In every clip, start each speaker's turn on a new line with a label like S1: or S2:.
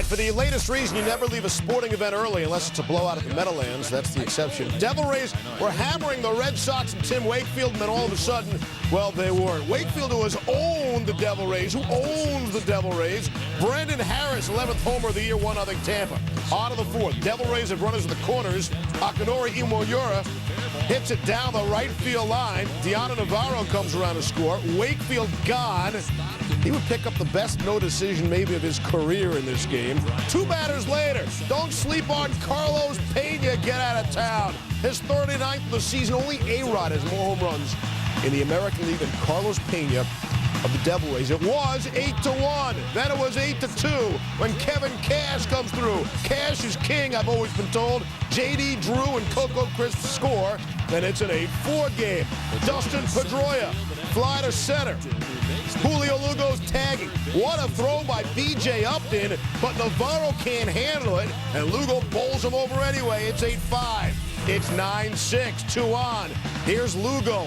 S1: for the latest reason you never leave a sporting event early unless it's a blowout at the Meadowlands. That's the exception. Devil Rays were hammering the Red Sox and Tim Wakefield, and then all of a sudden, well, they weren't. Wakefield, who has owned the Devil Rays, who owns the Devil Rays. Brendan Harris, 11th homer of the year, 1-0 Tampa. On to the fourth. Devil Rays have runners at the corners. Akinori Imoriura hits it down the right field line. Deanna Navarro comes around to score. Wakefield gone. He would pick up the best no decision maybe of his career in this game. Two batters later, don't sleep on Carlos Pena. Get out of town. His 39th of the season. Only A-Rod has more home runs in the American League than Carlos Pena of the Devil Rays. It was 8-1. Then it was 8-2 when Kevin Cash comes through. Cash is king, I've always been told. J.D. Drew and Coco Crisp score. Then it's an 8-4 game. Dustin Pedroia, fly to center. Julio Lugo's tagging. What a throw by B.J. Upton, but Navarro can't handle it, and Lugo bowls him over anyway. It's 8-5. It's 9-6, 2 on. Here's Lugo,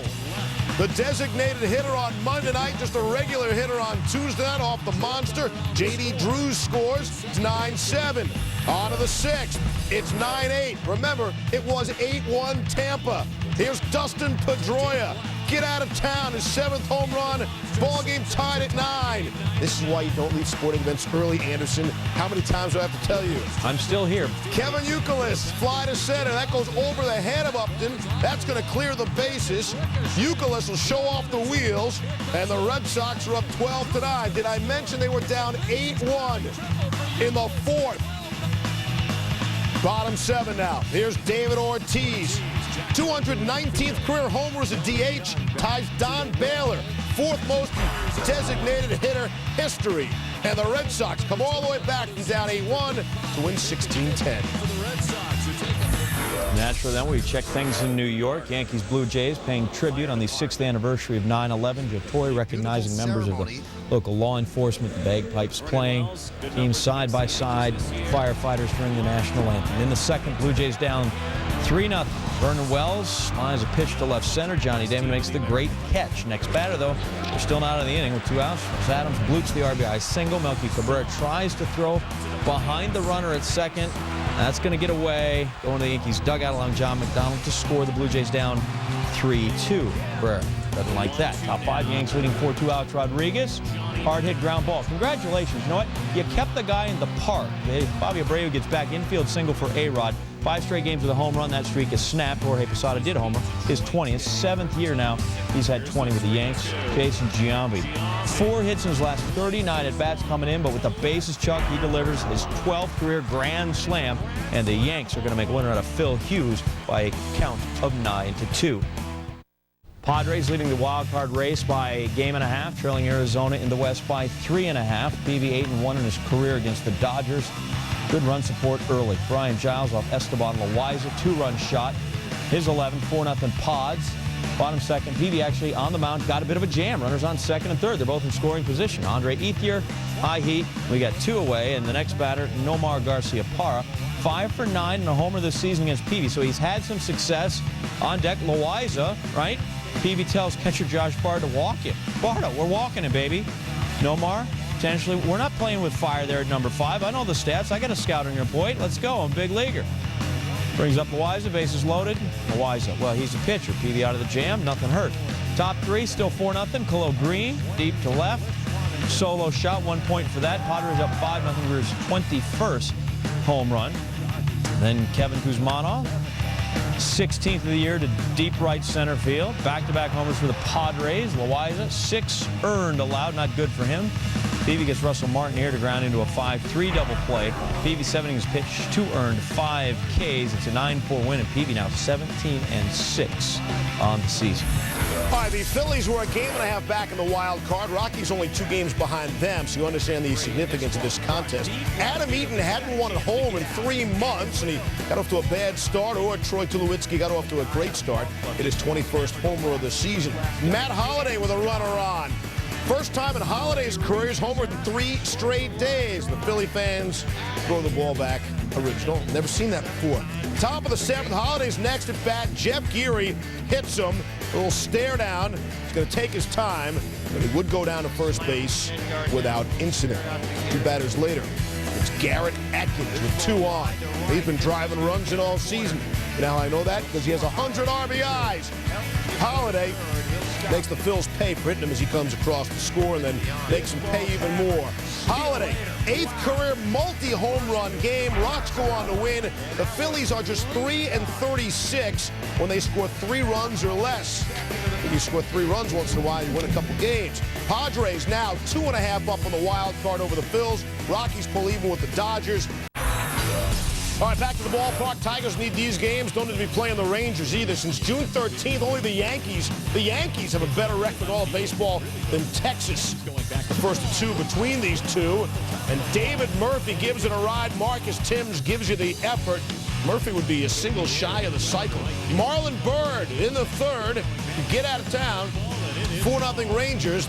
S1: the designated hitter on Monday night, just a regular hitter on Tuesday night off the monster. J.D. Drew scores. It's 9-7. On to the sixth. It's 9-8. Remember, it was 8-1 Tampa. Here's Dustin Pedroia. Get out of town. His 7th home run. Ball game tied at 9. This is why you don't leave sporting events early, Anderson. How many times do I have to tell you?
S2: I'm still here.
S1: Kevin Youkilis, fly to center. That goes over the head of Upton. That's going to clear the bases. Youkilis will show off the wheels, and the Red Sox are up 12-9. Did I mention they were down 8-1 in the fourth? Bottom 7 now. Here's David Ortiz. 219th career homer as a DH, ties Don Baylor, 4th most designated hitter history. And the Red Sox come all the way back from down 8-1 to win 16-10.
S2: Naturally, then we check things in New York. Yankees Blue Jays paying tribute on the 6th anniversary of 9/11. Joe Torre recognizing members of the local law enforcement, the bagpipes playing, teams side by side, firefighters during the national anthem. In the second, Blue Jays down 3-0. Vernon Wells lines a pitch to left center. Johnny Damon makes the great catch. Next batter, though, they're still not out of the inning with 2 outs. Adams blutes the RBI single. Melky Cabrera tries to throw behind the runner at second. That's going to get away. Going to the Yankees dugout along John McDonald to score. The Blue Jays down 3-2. Cabrera doesn't like that. Top 5 Yanks leading 4-2 outs. Rodriguez, hard hit ground ball. Congratulations. You know what? You kept the guy in the park. Bobby Abreu gets back infield single for A-Rod. 5 straight games with a home run. That streak is snapped. Jorge Posada did homer. His 20th, 7th year now. He's had 20 with the Yanks. Jason Giambi, 4 hits in his last 39 at-bats coming in, but with the bases chucked, he delivers his 12th career grand slam, and the Yanks are going to make a winner out of Phil Hughes by a count of 9-2. Padres leading the wild card race by a game and a half, trailing Arizona in the West by 3.5. PV 8-1 in his career against the Dodgers. Good run support early. Brian Giles off Esteban Loaiza, 2-run shot. His 11, 4-0 Pods. Bottom second, PV actually on the mound, got a bit of a jam. Runners on second and third. They're both in scoring position. Andre Ethier, high heat. We got 2 away, and the next batter, Nomar Garcia-Parra, 5 for 9 and a homer this season against PV. So he's had some success on deck. Loaiza, right? PV tells catcher Josh Bard to walk it. Bardo, we're walking it, baby. Nomar, potentially, we're not playing with fire there at number 5. I know the stats. I got a scout on your point. Let's go. I'm a big leaguer. Brings up Loaiza, bases loaded. Loaiza, well, he's a pitcher. PV out of the jam, nothing hurt. Top 3, still 4-0. Khalil Green, deep to left. Solo shot, 1 point for that. Padres up 5-0 for his 21st home run. Then Kevin Kuzmanov, 16th of the year to deep right center field. Back-to-back homers for the Padres. Loaiza, 6 earned allowed, not good for him. PV gets Russell Martin here to ground into a 5-3 double play. PV 7 innings pitched, 2 earned, 5 Ks. It's a 9-4 win, and PV now 17-6 on the season.
S1: All right, the Phillies were a game and a half back in the wild card. Rockies only 2 games behind them, so you understand the significance of this contest. Adam Eaton hadn't won at home in 3 months, and he got off to a bad start, or Troy Tulowitzki got off to a great start. It is 21st homer of the season. Matt Holliday with a runner on. First time in Holliday's career, he's homered in 3 straight days. The Philly fans throw the ball back. Original. Never seen that before. Top of the 7th, Holliday's next at bat. Jeff Geary hits him. A little stare down. He's going to take his time, but he would go down to first base without incident. 2 batters later, it's Garrett Atkins with 2 on. He's been driving runs in all season. You know how I know that? Because he has 100 RBIs. Holiday makes the Phils pay for hitting him as he comes across the score and then makes him pay even more. Holiday, 8th career multi-home run game. Rocks go on to win. The Phillies are just 3-36 when they score 3 runs or less. If you score 3 runs once in a while, you win a couple games. Padres now 2.5 up on the wild card over the Phils. Rockies pull even with the Dodgers. All right, back to the ballpark. Tigers need these games. Don't need to be playing the Rangers either. Since June 13th, only the Yankees have a better record in all of baseball than Texas. The first of 2 between these two. And David Murphy gives it a ride. Marcus Timms gives you the effort. Murphy would be a single shy of the cycle. Marlon Byrd in the 3rd. Get out of town. 4-0 Rangers.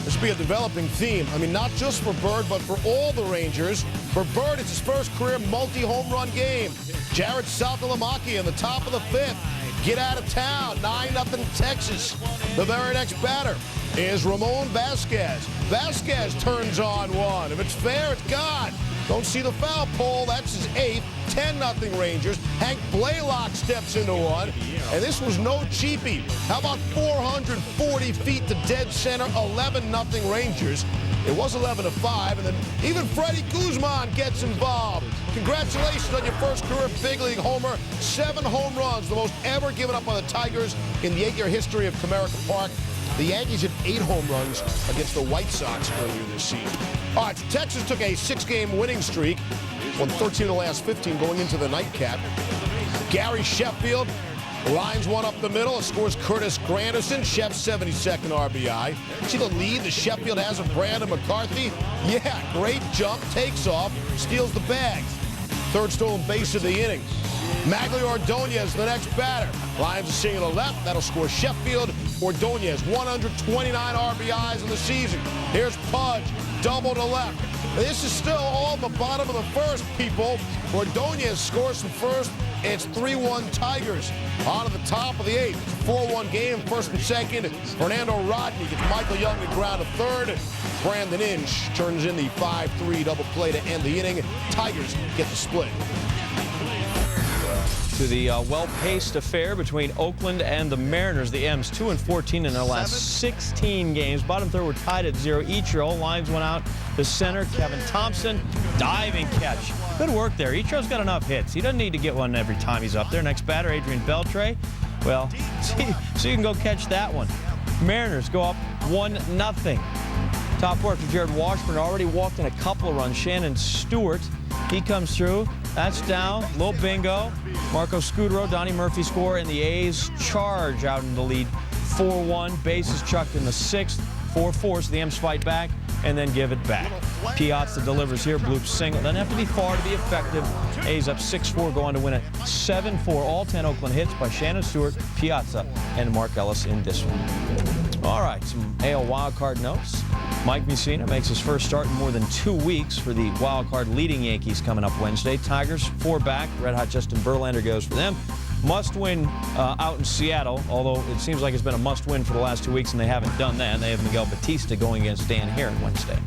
S1: This will be a developing theme. I mean, not just for Byrd, but for all the Rangers. For Byrd, it's his first career multi-home run game. Jared Saltalamacchia in the top of the 5th. Get out of town. 9-0 Texas. The very next batter is Ramon Vasquez. Vasquez turns on one. If it's fair, it's gone. Don't see the foul pole. That's his 8th. 10-0 Rangers. Hank Blaylock steps into one. And this was no cheapie. How about 440 feet to dead center? 11-0 Rangers. It was 11-5, and then even Freddie Guzman gets involved. Congratulations on your first career big league homer. 7 home runs, the most ever given up by the Tigers in the 8-year history of Comerica Park. The Yankees had 8 home runs against the White Sox earlier this season. All right, so Texas took a 6-game winning streak, won 13 of the last 15 going into the nightcap. Gary Sheffield lines one up the middle and scores Curtis Granderson. Sheff's 72nd RBI. See the lead that Sheffield has of Brandon McCarthy? Yeah, great jump, takes off, steals the bag. 3rd stolen base of the inning. Magglio Ordonez, the next batter. Lines a single to left. That'll score Sheffield. Ordonez, 129 RBIs in the season. Here's Pudge, double to left. This is still all the bottom of the 1st, people. Ordonez scores from 1st. It's 3-1 Tigers. On to the top of the 8th. It's a 4-1 game, 1st and 2nd. Fernando Rodney gets Michael Young to ground to 3rd. Brandon Inch turns in the 5-3 double play to end the inning. Tigers get the split.
S2: To the well-paced affair between Oakland and the Mariners. The M's 2-14 in their last 16 games. Bottom 3rd were tied at 0 each. Ichiro lines one out the center. Kevin Thompson, diving catch. Good work there. Ichiro's got enough hits. He doesn't need to get one every time he's up there. Next batter, Adrian Beltre. Well, so you can go catch that one. Mariners go up 1-0. Top work for Jared Washburn. Already walked in a couple of runs. Shannon Stewart, he comes through. That's down. Little bingo. Marco Scudero, Donnie Murphy score, and the A's charge out in the lead 4-1. Bases chucked in the 6th. 4-4, so the M's fight back and then give it back. Piazza delivers here. Bloop single. Doesn't have to be far to be effective. A's up 6-4, go on to win it 7-4. All 10 Oakland hits by Shannon Stewart, Piazza, and Mark Ellis in this one. All right, some AL wildcard notes. Mike Mussina makes his first start in more than 2 weeks for the wildcard leading Yankees coming up Wednesday. Tigers 4 back. Red Hot Justin Verlander goes for them. Must win out in Seattle, although it seems like it's been a must win for the last 2 weeks, and they haven't done that. They have Miguel Batista going against Dan Heron Wednesday.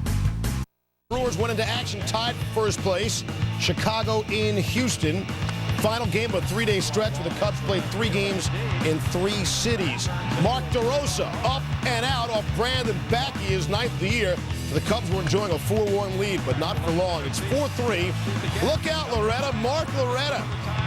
S1: Brewers went into action tied for 1st place. Chicago in Houston. Final game of a 3-day stretch where the Cubs played 3 games in 3 cities. Mark DeRosa up and out off Brandon Bakke, his 9th of the year. The Cubs were enjoying a 4-1 lead, but not for long. It's 4-3. Look out, Loretta. Mark Loretta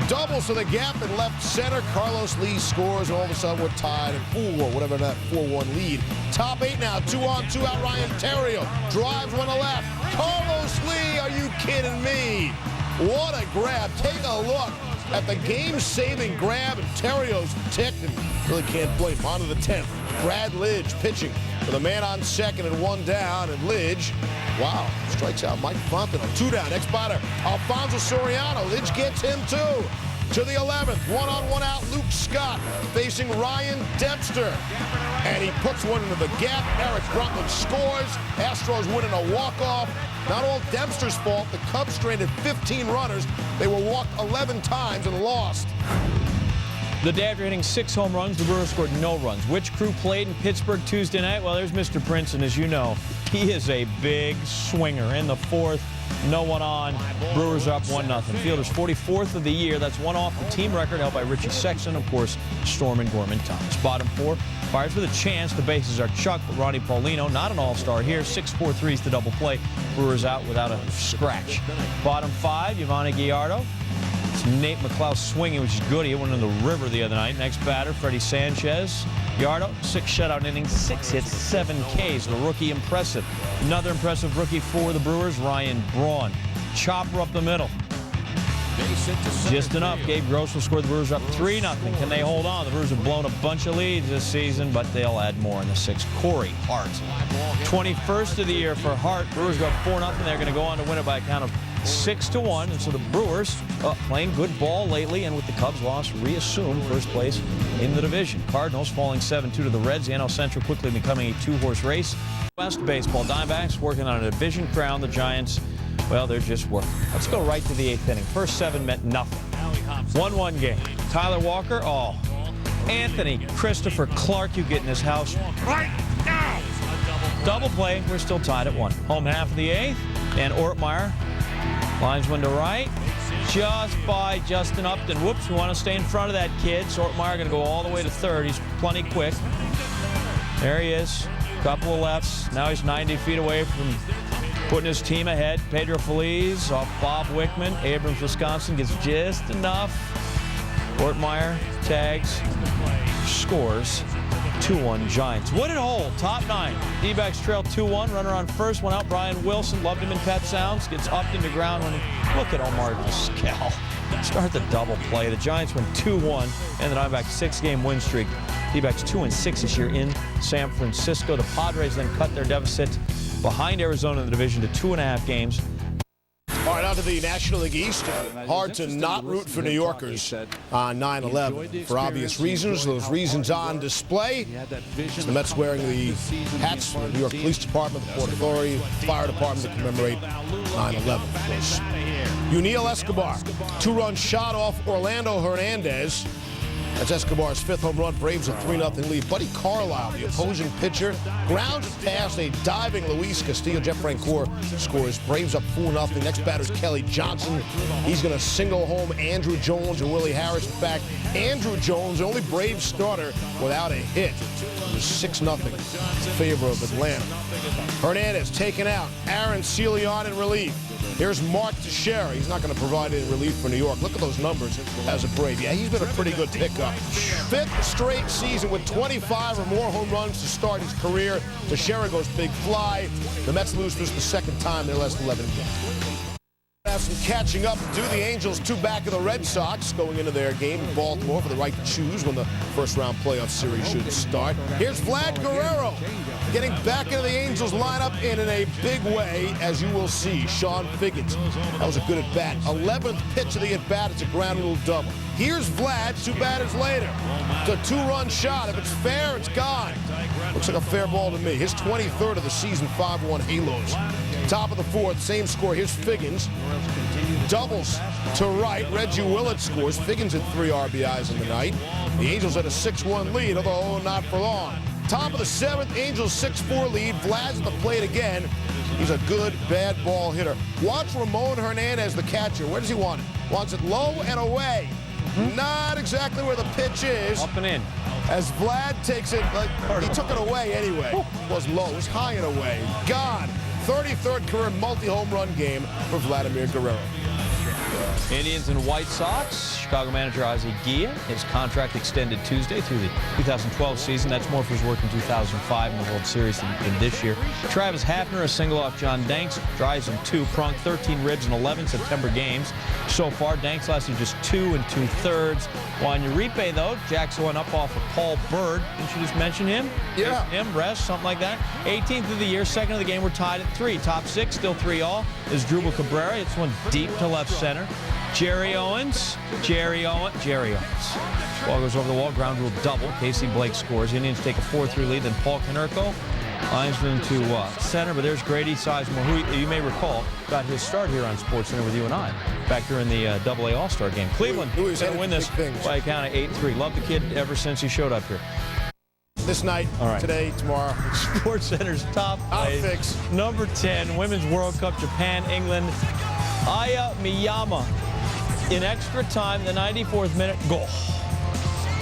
S1: doubles to the gap in left center. Carlos Lee scores, and all of a sudden we're tied at 4, whatever that 4-1 lead. Top 8 now, 2-on-2 out. Ryan Theriot drives one to left. Carlos Lee, are you kidding me? What a grab. Take a look at the game-saving grab, and Theriot's ticked, and really can't blame him. On to the 10th. Brad Lidge pitching with a man on second and 1 down, and Lidge, wow, strikes out Mike Fontenot. 2 down. Next batter, Alfonso Soriano. Lidge gets him too. To the 11th, 1-on-1 out, Luke Scott facing Ryan Dempster. And he puts one into the gap. Eric Bruntlund scores. Astros winning a walk-off. Not all Dempster's fault. The Cubs stranded 15 runners. They were walked 11 times and lost.
S2: The day after hitting 6 home runs, the Brewers scored no runs. Which crew played in Pittsburgh Tuesday night? Well, there's Mr. Prince, and as you know, he is a big swinger. In the 4th, no one on. Brewers are up 1-0. Fielder's 44th of the year. That's one off the team record held by Richie Sexton, of course, Storm and Gorman Thomas. Bottom 4 fires with a chance. The bases are Chuck, but Ronnie Paulino, not an all-star here. 6-4-3's the double play. Brewers out without a scratch. Bottom 5, Yvonne Gallardo. It's Nate McLeod swinging, which is good. He hit one in the river the other night. Next batter, Freddie Sanchez. Gallardo, 6 shutout innings, 6 hits, 7 Ks. The rookie impressive. Another impressive rookie for the Brewers, Ryan Braun. Chopper up the middle. Just enough. Gabe Gross will score. The Brewers up 3-0. Can they hold on? The Brewers have blown a bunch of leads this season, but they'll add more in the 6th. Corey Hart. 21st of the year for Hart. Brewers go up 4-0. They're going to go on to win it by a count of 6-1. And so the Brewers playing good ball lately, and with the Cubs loss, reassume first place in the division. Cardinals falling 7-2 to the Reds. The NL Central quickly becoming a 2-horse race. West baseball, Diamondbacks working on a division crown. The Giants, well, they're just working. Let's go right to the 8th inning. First 7 meant nothing. 1-1 game. Tyler Walker, Anthony Christopher Clark, you get in his house right now. Double play. We're still tied at 1. Home half of the 8th, and Ortmeyer lines one to right, just by Justin Upton. Whoops, we want to stay in front of that kid. So Ortmeyer going to go all the way to third. He's plenty quick. There he is. Couple of lefts. Now he's 90 feet away from putting his team ahead. Pedro Feliz off Bob Wickman. Abrams, Wisconsin gets just enough. Ortmeyer tags, scores. 2-1 Giants. What did hold? Top 9. D-backs trail 2-1. Runner on first. One out. Brian Wilson. Loved him in Pet Sounds. Gets upped into ground. Look at Omar Vizquel. Start the double play. The Giants win 2-1. And the Diamondbacks 6-game win streak. D-backs 2-6 this year in San Francisco. The Padres then cut their deficit behind Arizona in the division to 2.5 games.
S1: All right, on to the National League East. Hard to not root for New Yorkers on 9/11 for obvious reasons. Those reasons on display. The Mets wearing the hats for the New York Police Department, the Port Authority, Fire Department to commemorate 9/11, of course. Yuniel Escobar, 2-run shot off Orlando Hernandez. That's Escobar's 5th home run. Braves a 3-0 lead. Buddy Carlisle, the opposing pitcher, grounds it past a diving Luis Castillo. Jeff Francoeur scores. Braves up 4-0. Next batter's Kelly Johnson. He's going to single home Andrew Jones and Willie Harris. In fact, Andrew Jones, the only Braves starter without a hit. It was 6-0 in favor of Atlanta. Hernandez taken out. Aaron Celion in relief. Here's Mark Teixeira. He's not going to provide any relief for New York. Look at those numbers as a Brave. Yeah, he's been a pretty good pickup. 5th straight season with 25 or more home runs to start his career. Teixeira goes big fly. The Mets lose for the 2nd time in their last 11 games. Have some catching up to do. The Angels 2 back of the Red Sox going into their game in Baltimore for the right to choose when the first-round playoff series should start. Here's Vlad Guerrero getting back into the Angels lineup in a big way, as you will see. Sean Figgins. That was a good at-bat. 11th pitch of the at-bat. It's a ground rule double. Here's Vlad 2 batters later. It's a 2-run shot. If it's fair, it's gone. Looks like a fair ball to me. His 23rd of the season, 5-1 Halos. Top of the 4th, same score. Here's Figgins. Doubles to right. Reggie Willett scores. Figgins had 3 RBIs in the night. The Angels had a 6-1 lead, although not for long. Top of the 7th, Angels 6-4 lead. Vlad's at the plate again. He's a good, bad ball hitter. Watch Ramon Hernandez, the catcher. Where does he want it? Wants it low and away. Not exactly where the pitch is.
S2: Up and in.
S1: As Vlad takes it, he took it away anyway. It wasn't low, it was high and away. Gone. 33rd career multi-home run game for Vladimir Guerrero.
S2: Indians and White Sox. Chicago manager Ozzie Guillen. His contract extended Tuesday through the 2012 season. That's more for his work in 2005 in the World Series than this year. Travis Hafner, a single off John Danks, drives him 2. Prunk, 13 ribs in 11 September games. So far, Danks lasted just 2 2/3. Juan Uribe, though, jacks one up off of Paul Bird. Didn't you just mention him?
S1: Yeah.
S2: Him, rest, something like that. 18th of the year, 2nd of the game. We're tied at 3. Top 6, still 3 all, is Drupal Cabrera. It's one deep to left center. Jerry Owens. Ball goes over the wall, ground rule double. Casey Blake scores. Indians take a 4-3 lead. Then Paul Konerko linesman to center, but there's Grady Sizemore, who you may recall got his start here on SportsCenter with you and I back during the AA All-Star game. Cleveland going to win this by a count of 8-3. Love the kid ever since he showed up here.
S1: this night,
S2: All right.
S1: today, tomorrow.
S2: Sports Center's top
S1: I'll
S2: play.
S1: fix.
S2: Number 10, Women's World Cup, Japan, England. Aya Miyama in extra time, the 94th minute, goal.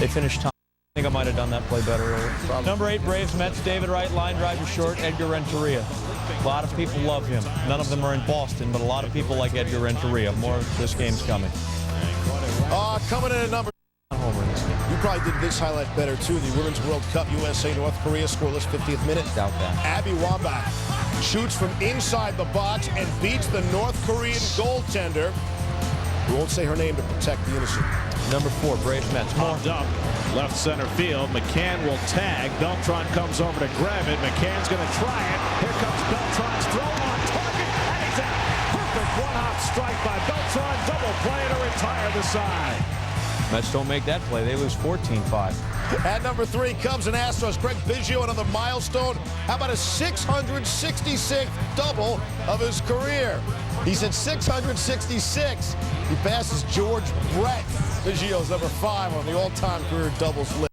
S2: They finished time. I think I might have done that play better earlier. Number 8, Braves, Mets, David Wright, line drive to short, Edgar Renteria. A lot of people love him. None of them are in Boston, but a lot of people like Edgar Renteria. More of this game's coming.
S1: Coming in at number. You probably did this highlight better, too. The Women's World Cup, USA, North Korea, scoreless 50th minute.
S2: Doubt that.
S1: Abby Wambach shoots from inside the box and beats the North Korean goaltender. We won't say her name to protect the innocent.
S2: Number 4, Braves, Mets.
S3: Popped up, left center field. McCann will tag. Beltran comes over to grab it. McCann's going to try it. Here comes Beltran's throw on target, and he's out. Perfect one-hop strike by Beltran. Double play to retire the side.
S2: Mets don't make that play. They lose 14-5.
S1: At number 3, Cubs and Astros. Greg Biggio, another milestone. How about a 666th double of his career? He's at 666. He passes George Brett. Biggio's number 5 on the all-time career doubles list.